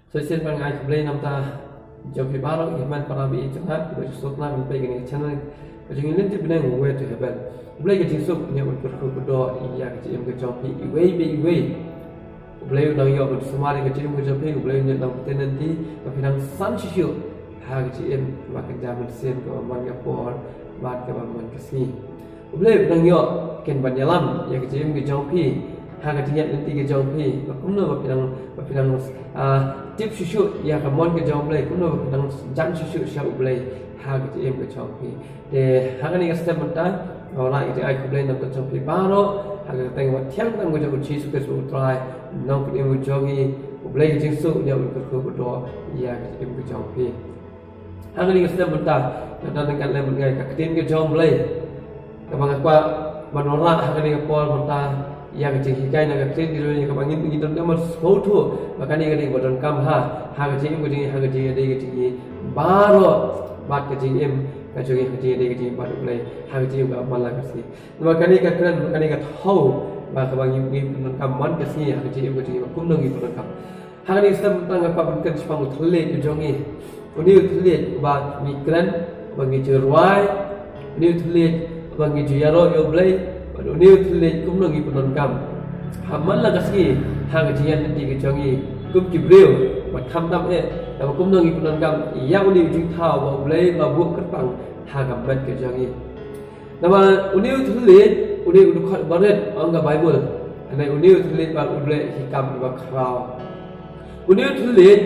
Sosial pangai keblay namta jauh baru iman para bi jangan kita sokna min baik ni channel kajing ini tu benar way to heaven blay kajing sok ni untuk berdoa iya kajing ke jauh way blay nang yo semari kajing ke jauh blay ni nang nanti tapi nang san shishu ha kajing makan jaman sen ke man ke por bat ke man ke sini blay nang yo ken banyalam ya kajing ke jauh ha kajing nanti ke jauh aku nak bapinang tip susu ya kamon ke jauh blay kuno bapinang jan susu syau blay ha kajing ke jauh de ha ni ke step mentah orang itu ai blay nak ke jauh baru ha ke tengok tiang tang ke jauh chisu ke su try nang pun ibu jogi blay kajing su dia ke berdoa ya kajing ke jauh ha ni ke step mentah dan kan le mengai ka ketin ke jauh blay kabang apa manora ha ni ke pol mentah yang kecil hikai nak kecil di dunia kebangin begitu nama sepuluh makanya kecil bodoh kam kecil ada kecil baru bat kecil kecil baru mulai kecil juga malah kasih makanya tahu maka kebangin begitu kam man kasih kecil kumnong itu kam hari ini kita tentang apa bukan sepuluh terlihat ujongi ini terlihat bat migran bagi jeruai ini terlihat bagi juyaro yo blay ni tulis kumno gi penon kam hamal la kasgi hang jian nanti ke jongi kum ki breu wat kham tam e da kumno gi penon kam ya uni jing thao ba blei ba bu kerpang ha gam bat ke jongi nama uni tulis uni udu khat baret anga bible anai uni tulis ba uble hikam ba khrao uni tulis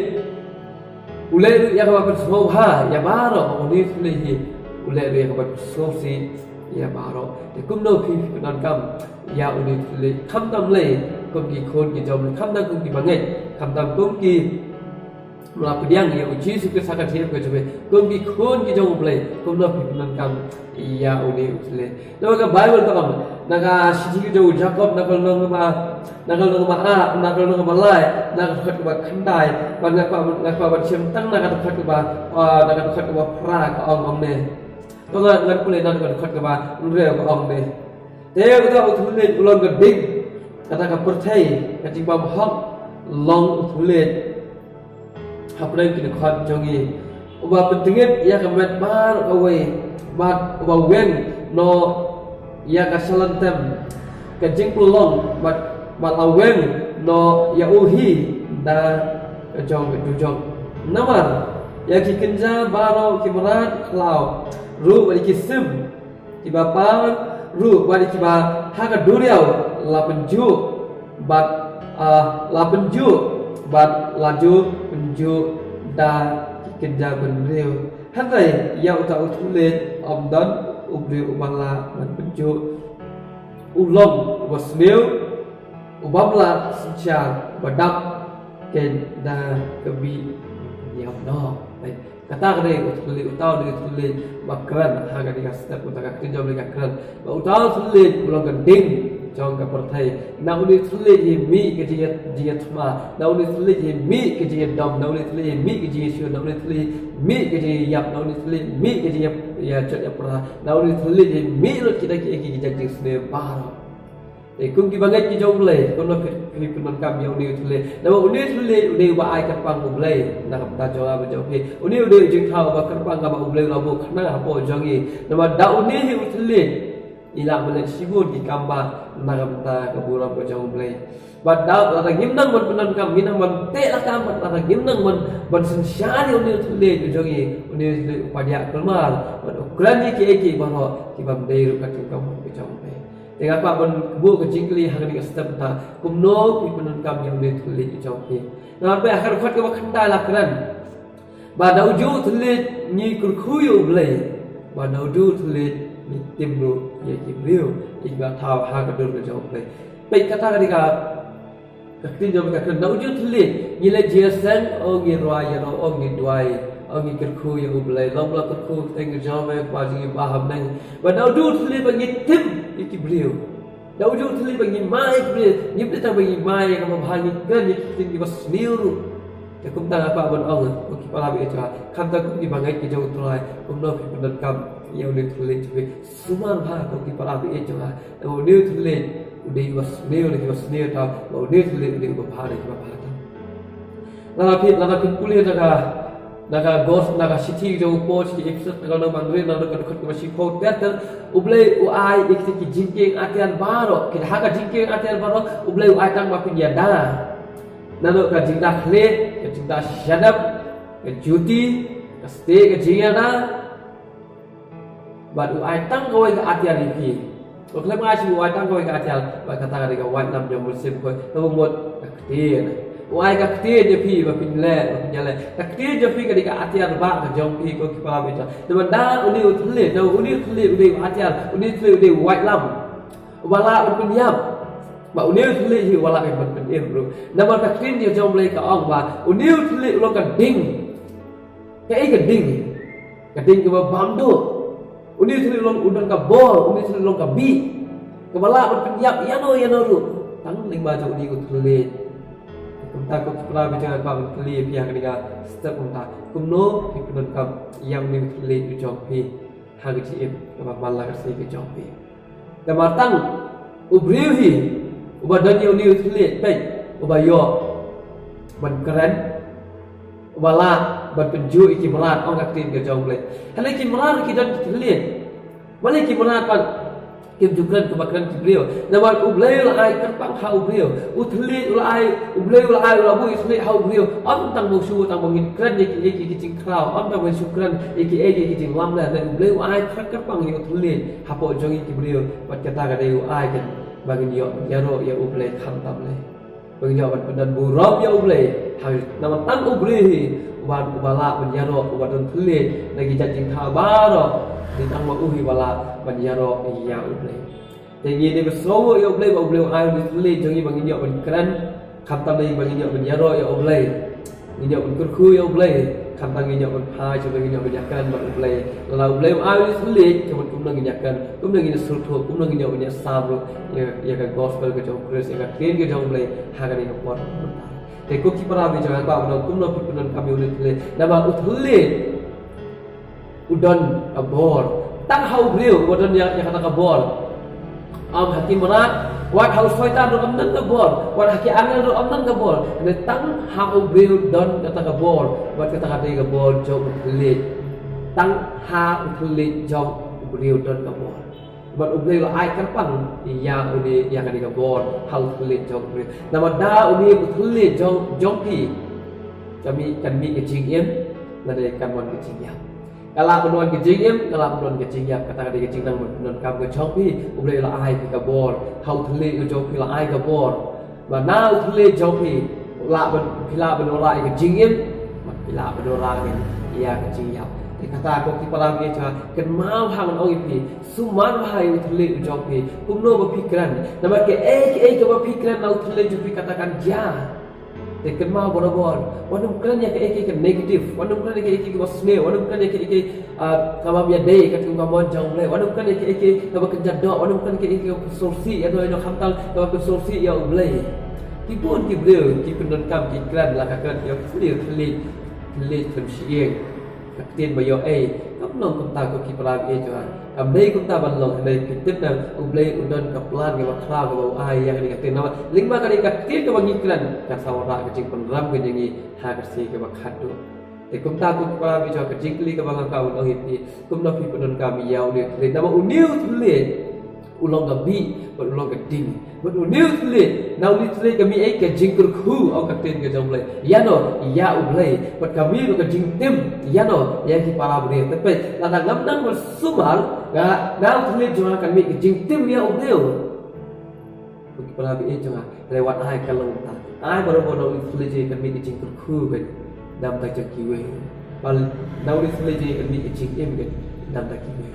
ulai ya ka ba so ha ya baro uni tulis hi ulai ya ka ba so si ya baru, tapi kumno kini penan kam, ya udah tulis kam tam leh, kum ki kon ki jom, kam tam kum ki banget, kam tam kum ki melapu diang ya uji suka sangat siap ke coba, kum ki kon ki jom leh, kumno kini penan kam, ya udah tulis. Nama ka Bible tu kam, naga sisi ki jauh Jacob nakal nong ma A, nakal nong ma lai, nakal kat ba kandai, nakal ba cemtang nakal kat ba pra ka ong ne. Kalau ngan pulai nan kan khat ba reu ba ong ne te ka uthule ulon ka big kata ka perthai ka ting ba hok long uthule haprai ki khat jongi uba pentinget ya ka met bar away bat uba wen no ya ka salantem ka jing pulong bat awen no ya uhi da ka jong du jong namar ya ki kenja baro ki berat klau ru bari kisim tiba pang ru bari tiba haga duriau la penju bat laju penju da kerja benriu hanai ya uta utulet omdan ubri ubala man penju ulom wasmeu ubamla sincha badap ken da kebi ya no kata kene utau dengan tulis bakran harga di kasih utang kerja mereka keren utau tulis pulang gending jauh ke pertai nak ulis tulis mi kerja thma nak ulis tulis mi kerja dom nak ulis tulis mi kerja syur nak ulis tulis mi kerja yap nak ulis tulis mi kerja ya cak perah nak ulis tulis mi lo kita kerja sendiri baru kum ki banget ki jauh boleh kono kini penon kam yang ni tulis nama uni tulis uni ba ai kerpang boleh nak ta jawab jauh uni uni jing thau ba kerpang ba boleh labu khana hapo jangi nama da uni hi tulis ila boleh sibut ki kamba nak ta kabura ba jauh boleh ba da la gimnang ban penon kam ginang ban te la kam ba gimnang ban sensyari uni tulis jangi uni upadia kelmar ban ukrani ki eki ba ki ba dei ru ka kam ba jauh dengan apa pun bu kecingkli hari ini step ta kumno pipenan kam yang boleh tulis jauhi. Nah, apa akhir fat ke khandai lakran. Pada uju tulis ni kurkuyu boleh. Pada uju tulis ni timru ye kibriu iba thau ha ka dur ke jauh boleh. Baik kata ketika ketin jauh ka kena uju tulis ni le jesan o ni roya o ni duai o ni kurkuyu boleh. Lomla kurku teng jauh me paji baham nang. Pada uju tulis bagi tim iki beliau. Dah ujung tulis bagi mai beliau, ni kita bagi mai yang membahagi kan ni tinggi bas niru. Ya kum tang apa ban ong, ki pala bi cha, kam ta kum ki bangai ki jauh tulai, kum no ki pendat kam yang ni tulis juga. Suman ha kum ki pala bi cha, dah ni tulis udah bas niru ni bas niru ta, ni tulis udah bahari ta. Lalapit kulit naga gos naga city jo post di episode kalau mandri naga dekut masih kau teater ublay uai ikti jingking atian baro kita haga jingking atian baro ublay uai tang makin dia dah nado ka jingda khle ka jingda shadap ka juti ka stay ka jingana bad uai tang kau ka atian lipi kalau mai si uai tang kau ka atian ba kata ka uai nam jom musim kau tahu mod ka ktin Wai ka ktir je pi ba pin le ka ktir je pi ka di ka atian ba ka jong pi ko ki pa be cha de da uni utle do uni utle de atian uni utle de white lam wala pin yap ba uni utle hi wala ka pin em bro na ka ktir je jong le ka ong ba uni utle lo ka ding ka ding ka ba bam do uni utle lo udan ka bol uni utle lo ka bi ka wala pin yap ya no ru tang ling ba jo uni utle Kumta ko kipra bicara kau keli pihak ketiga step kumta kumno hipnon kam yang ni keli ujopi hagi cip kama malah kasi ujopi kamatang ubrihi ubadan yo ni keli pe ubayo ban keren ubala ban penju iki merat ong aktin ke jong ble hale ki merat ki dan keli balik ki merat pan kim jukran kebakaran beliau nama ublay ulai terpang hau beliau utli ulai ublay ulai ulabu isli hau beliau am tang musuh tang mungkin kran iki cing krau am tang syukran iki cing lam dan ublay ulai terpang yo utli hapo jong iki beliau pat kata kada yo ai kan bagi yo yaro ya ublay kham tam le bagi yo pat dan burab ya ublay nama tang ublay uban ubala ban yaro uban utli lagi cacing khabaro di tang ma uhi wala ban yaro ya ublay tengi ni besowo ya ublay ba ublay ai ublay jongi bangin yo ban kran kham tam lagi bangin yo ban yaro ya ublay ni yo ban kurku ya ublay kham tang ni yo ban phai cho bangin yo ban yakan ban ublay la ublay ai ublay cho ban kum nang yakan kum nang ni sultho kum nang yo ban sabro ya ka gospel ke jong kres ya ka ken ke jong ublay ha ka ni ko pot te ko ki para bi jangan ba no kum no pipunan kami ulit nama utle udon abor tang hau beliau udon yang kata kabor am hakim merat wat hau soitan ro amnan kabor wat haki angel ro amnan kabor ne tang hau beliau don kata kabor wat kata kata kabor jauh ulit tang ha ulit jauh beliau don kabor wat beliau ai kerpang ya uni yang kata kabor hau ulit jauh beliau nama da uni ulit jauh jongpi kami ke jingiem nade kan wan ke jingiem kalau penuan kejingim, kalau penuan kejingim, kata dia kejing nang penuan kam ke chopi, ublay la ai ke kabor, hau thle ke chopi la ai kabor, wa na thle chopi, la ben pila benora ke jingim, pila benora ke ia kejingim. Kata ko ki pala ke cha, ken mau hang ong ipi, suman hai thle ke chopi, kumno berpikiran, nama ke ke berpikiran lau thle chopi katakan ja. Tekan mau borobor, wanum kan ya ke negatif, wanum kan ya ke wasne, wanum kan ya ke kama biya day kat kama jong le, wanum kan ya ke kama kenjado, wanum kan ke solusi ya do khamtal kama solusi ya ublay. Kipun kibreu, kipun kam kikran la kakan ya kli temsieng. Kaktin bayo kam nong kum ta ko ki pala jo. Amdai kum ta ban long dai pitip na ublay udon kaplan ke bakra ke bau ai yang ni kaktin nama lingma kali kaktin ke bangikran ka sawara ke jing penram ke jingi ha kersi ke bakhadu. Kum ta ko pala bi jo ke jingli ke bang ka un ohi kum no pi penon kami yau ni nama uniu tule ulong gabi ulong geding uniu tule now ni tule kami ke jingkur khu au kaktin ke jomle ya no ya ublay pat kami ke jing tim ya no ya ki para bre tapi lada ngamdang bersumal ga now tule joma kami ke jing tim ya ublay ki para bi joma lewat ai kalong ta ai baru tule je kami ke jingkur khu ke dam ta kiwe bal now ni tule je kami ke jing tim ke dam ta kiwe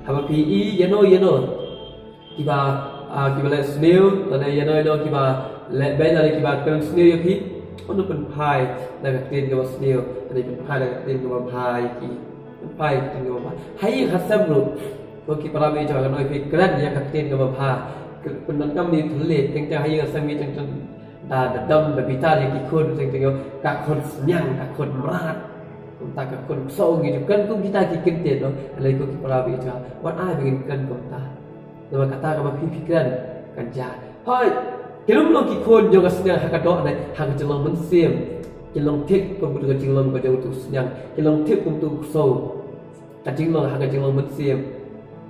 haba pi ya no kiba le snail lana yano kiba le ben lana kiba kan snail yapi ono pen pai na tin kiba snail ani pen pai na tin kiba pai ki pai tin kiba pai hai hasam ru ko ki para me jaga noi pi kran ya tin kiba pai pen nan kam ni thule teng ta hai hasam mi teng da dam da bita ki khun teng ka khun nyang ka khun rat ta ka khun so gitu kan kum kita ki kente no alai ko ki para me jaga wat ai begin kan ko ta nama kata kama pikiran kan ja hai kelum lo ki kon joga sina hakadok na hang jelong mensim Kilong tik pembunuh kecilong kejauh tu senyang. Kilong tik pembunuh so. Kecilong hak kecilong bersiam.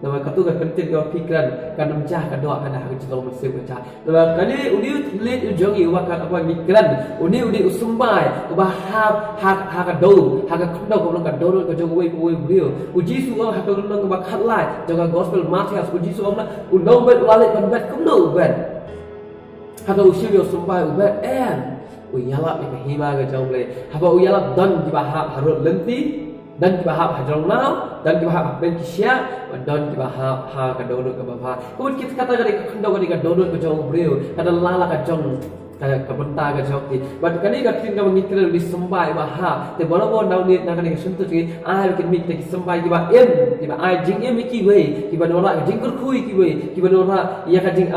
Nama katu kan penting kau pikiran kan mencah kan doa kan hak kecilong bersiam mencah. Nama kali uni lihat ujangi ubakan apa pikiran. Uni usumbai ubah hak do hak kendo kau belum kan do kau jauh wei beliau. Uji suang hak kau belum ubah khalai. Jangan gospel Matius uji suang na undang bet walik bet kendo bet. Hak usia usumbai ubet uyalap yang hima ke jauh le. Haba uyalap dan dibahap harut lenti, dan dibahap hajarong nau, dan dibahap ben kisya, dan dibahap ha ke donut ke bapa. Kemudian kita kata kali kendau kali ke donut ke jauh beliau, kata lala ke jauh ke bentar ke jauh ti. Bagi kali ke kita mengikir di sembai bahap. Tapi baru nau ni nak kali sentuh ti, bikin mik ti sembai tiba tiba jing iki wei, tiba norak jing kurkui ki wei, tiba norak ya ka jing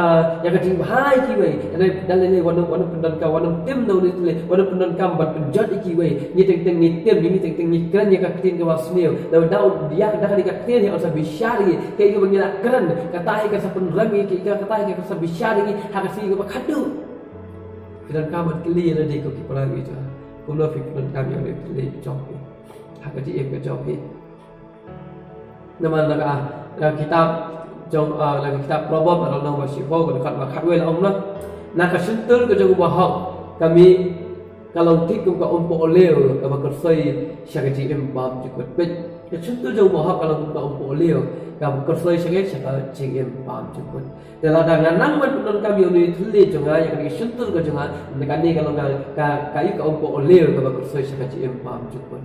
bahai ki wei. Dan le wanu pendan ka wanu tim nau ni le, wanu pendan kam ban penjat iki wei. Ni teng ni tim ni teng ni kran ya ka tin ke wasmil. Dau dia ka kali ka tin ya asa bisyari, ke ko bangila kran, katai ka sa penrami ki ka katai ka sa bisyari ki hak si ko khadu. Fidan kaman kili na di ko kipala gitu. Kulo fidan kami yang kili jopi. Hak ji em ke jopi. Nama nak kitab jong lagi kitab probab atau nama sifo ko kat makadwel omna. Nak sentul ke jong bahak kami kalau tik ko umpo oleo ka makersoi syagaji em bam jikot bet. Ya sentul jong bahak kalau ko umpo oleo ka makersoi syagaji em bam jikot. Dalam dengan man kami uni tuli jonga yang kami sentul ke jonga nekani kalau kayu ka umpo oleo ka makersoi syagaji em bam jikot.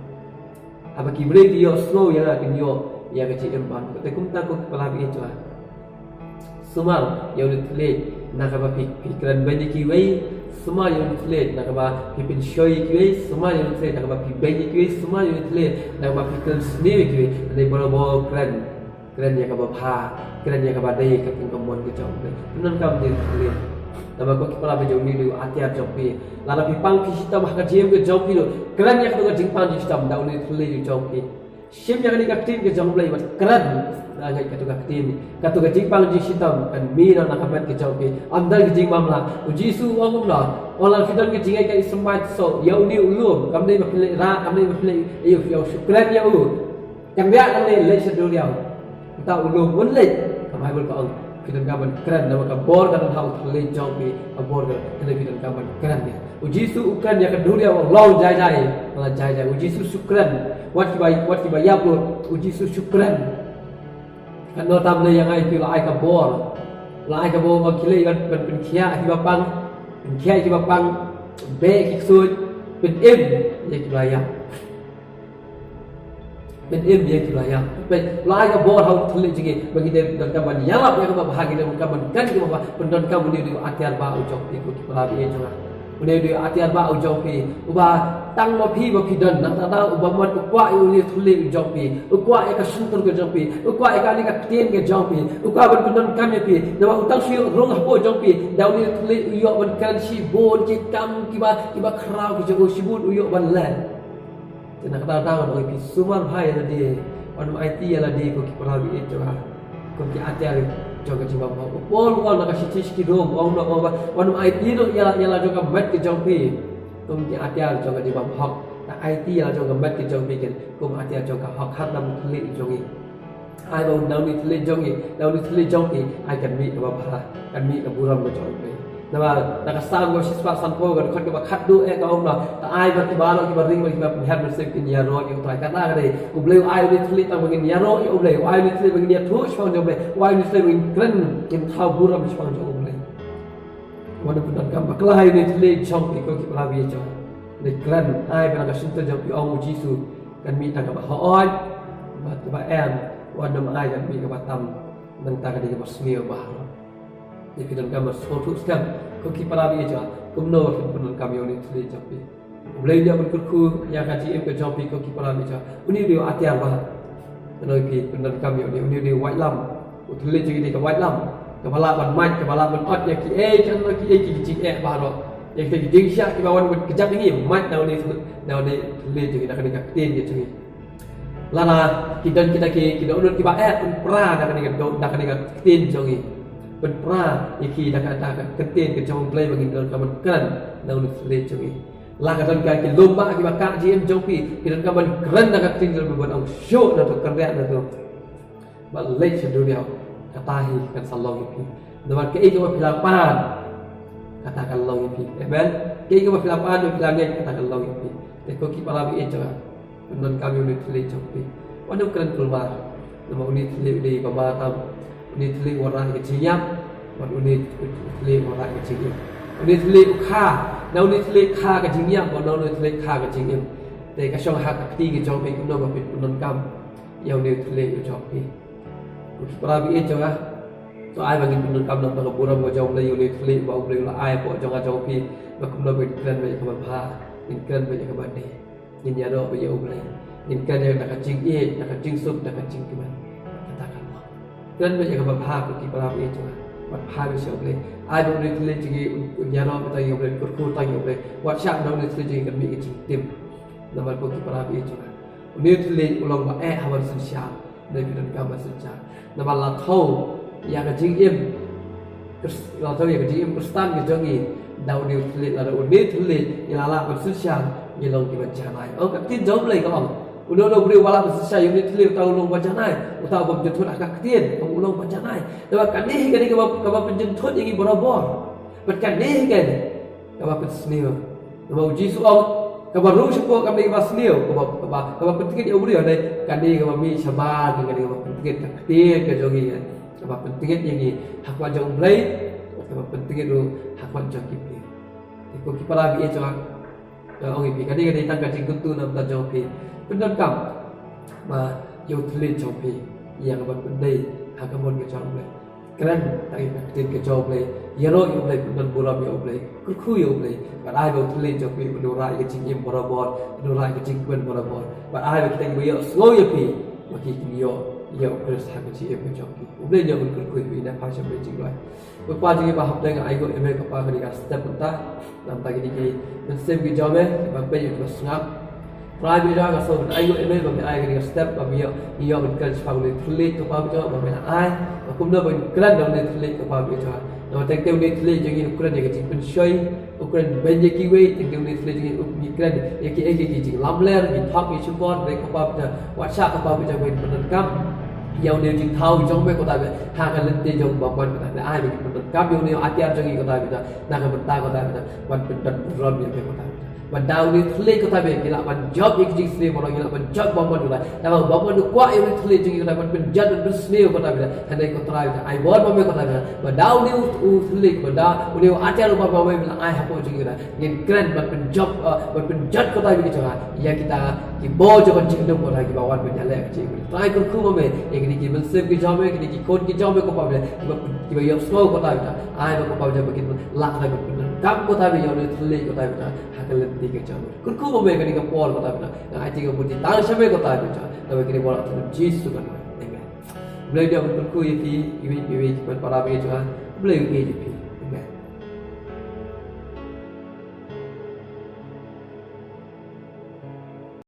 Apa kibre dia snow yang akan yo ya kecil empat. Tapi kumta ko kepala bi itu. Semua yang ditulis nak apa pikiran banyak kiwai, semua yang ditulis nak apa pipin shoy kiwai, semua yang ditulis nak apa banyak kiwai, semua yang ditulis nak apa pikiran sendiri kiwai. Dari boro-boro keren yang apa keren yang apa dai kat kemon ke jauh. Benar kam dia ditulis. Nama ko kepala bi jauh ni du atiar jopi. Lala pipang ki sistem hak jem ke jauh ni. Keren yang tu ke jingpang sistem dah ni tulis jauh ni. Sim yang ni kaktin ke jauh lagi keren. Nangai katu kaktin jingpang ji sistem kan mina nak kamet ke jauh ni. Andal ke jingpang lah. Uji su orang lah. Orang fidan ke jingai ke sembat so. Yau ni ulum. Kami berpilih ra, kami berpilih. Yau keren yau. Yang dia kami leh sedur yau. Kita ulum pun leh. Kami berkau. Fidan kaman keren nama kabor kan hau terleh jauh ni kabor kan fidan kaman keren dia. Uji su ukan yang kedua dia long jai jai. Uji su sukran. Wat kiba ya bro. Uji su sukran. Kan no tam le yang ai pi lai kabor makile kan pen kia kiba pang be kiksud pen im ya kiba ya. Ben im dia tu layak. Ben lai ka bor hau tulis jigi bagi dia dan kaman yalap yang bahagi dia kaman kan ke apa pendon kamu dia atiar ba ujok itu kepala dia juga. Dia atiar ba ujok pi. Uba tang ma pi ba pidan nak tahu uba mat ukwa ini tulis ujok pi. Ukwa ka suntur ke jok pi. Ukwa ka ni ka tien ke jok pi. Ukwa ban pendon kami pi. Nama utang si rong hapo jok pi. Daun ni tulis uyok ban kan si bon ki kam kiba krau ki jogo si bon uyok ban lan. Jangan kata tahu orang itu semua bahaya tadi. Orang IT ialah dia kau kepala itu lah. Kau hati-hati jaga jiwa kau. Orang nak kasih ciski dom. Orang IT itu ialah jaga mat ke jampi. Kau hati-hati jaga jiwa hak. IT ialah jaga mat ke jampi kan. Kau hati-hati jaga hak hak dalam telit jongi. Ai bau dalam telit jongi. Dalam telit jongi. Ai kan mi ke bapa. Kan mi ke buram ke jampi. Nama nak sang kau siswa sanpo kan kau kita khadu kau nak tak ai bertiba kita ring kita penhat bersekin ya roh yang terakhir kata kali kau beli ai ni tulis tak begini ya roh kau beli ai ni tulis begini ya terus kau jawab ai ni tulis begini keren yang tahu buram kau jawab beli mana pun tak gambar kalau ai ni tulis jawab kau kita lebih jawab ni keren ai pernah kesentuh jawab orang Yesus kan minta kepada hoi kepada wan nama ai kan minta kepada tam mentah dia bersemi baharu. Jadi dalam gambar fotokan kau kipala bi aja kau no dalam kami ini tulis jampi boleh dia berkurku yang kaji em ke jampi kau kipala bi aja ini dia atiar bah noi pi dalam kami ini dia white lam tulis jadi ke white lam kepala ban mic kepala ban ot ya ki kan ki ki baru yang kita ding syak ki bawan kejap ini mic now ni tulis jadi nak kena tin dia curi lana kita urut ki ba pra nak kena tin jongi berperang iki dah kata ketin ke jauh play bagi dalam kaman kan daun tulis cumi lah kadang kali lomba kita kak jiem jopi kita kaman keren nak tinggal beban ang show na tu kerja na tu balik sedunia katahi kan salong itu nama kei kita pilapan katakan long itu bel kei kita pilapan pilangnya katakan long itu teko kita labi itu non kami unit teli jopi wanu keren keluar nama unit teli di Batam unit teli orang kecilnya unit teli orang kecilnya unit teli ukha nau unit teli kha kecilnya nau unit teli kha kecilnyaแต่ก็ช่องหักตีกับจอมเองก็นอกมาเป็นนนกรรมยาวเดียวทะเลกับจอมเองปราบีเอจังอะตัวไอ้บางทีนนกรรมนำตะกับบุรมกับจอมเลยอยู่ในทะเลบอกเลยว่าไอ้พวกจงอาจอมพี่มาคุมเราเป็นเกลือนไปกับมันพาเป็นเกลือนไปกับมันดียินยาโดไปยาวเลยยินเกลือนอย่างนักจิงเอนักจิงสุดนักจิงกี่มันตากันว่าเกลือนไปกับมันพากับที่ปราบีเอจังมันพาไปเสียเลยไอ้บางทีทะเลจิงยาโดไปตั้งอยู่เลยกุดคู่ตั้งอยู่เลยวัดชาติเราในทะเลจิงกันมีจิงเต็มnama bagi para itu kan. Ini tulis ulang baik hawan sosial dari bidang gambar sosial. Nama latau yang kejim, latau yang kejim Kristen kejangi. Daun ini tulis ada ini tulis yang ala sosial yang long dibaca naik. Oh, ketin jawab lagi kamu. Ulang beri wala sosial yang tulis tahu long baca naik. Utau kamu jentut agak ketin, kamu ulang baca naik. Nama kadih kan kamu penjentut yang berabor. Berkadih kan kamu pensenior. Nama uji soal kabar ruh sepo kami kabas liu kabar penting dia ubri ada kani kabar mi sabar kani kabar penting takdir ke jogi kabar penting yang ni hak wajah umrai kabar penting itu hak wajah kipi ikut kepala bi itu orang ipi kani tangga cingkutu nam ta jogi benar kam ma yo tli jogi yang kabar penting hak kabar ke jogi keren tak takdir ke jogi yaro yo umrai benar buram yo umrai kurku yo umrai but I will tell you we will write it in Borabor, will write it in Borabor. But I will think we are slow your pay, but he can your first habit every jockey. We never could quit in a passion waiting right. But what do you have then I go to make a party as step on that, and take it and save the job, but pay it was snap. Private job, so I go to make a step of your encourage family to lead to public job, but I come over and grand on it to lead to public job. Now take them to lead you credit in show. Ukraine banyak kiwi, tinggal di sini Ukraine, yang lamler, yang top yang support, mereka apa WhatsApp apa macam ini menerkam, yang dia jing tahu jong mereka kata hak lenti jong bapak kata, ai menerkam yang dia hati jong ini kata, nak berita kata, wan pendat berom yang mereka kata. Bandau ni telik kata be gila ban job yang jing sini orang gila ban job bapak tu lah. Nama bapak tu kuat yang telik jing kata ban penjat dan berseni kata be. Hendak kata kata ai buat bapak kata be. Bandau ni telik bandau ni ajar bapak bapak bilang ai apa jing kata. Yang keren ban penjat kata be kita. Ya kita ibo jo ban jing dong kata kita bawa penjalek jing. Try kurku bapak yang ni kita save kita job yang ni code kita job ko bapak kita yang slow kata be. Ai bapak bapak begitu lak lagi kam kata be yang ni telik kata be. Hakalan tiga jam. Kurku memang kini kapal kata benar. Yang I tiga putih tangan sampai kata benar. Tapi kini bola tu jis tu kan. Amen. Beliau dia kurku ini, ini para beja, beliau ini.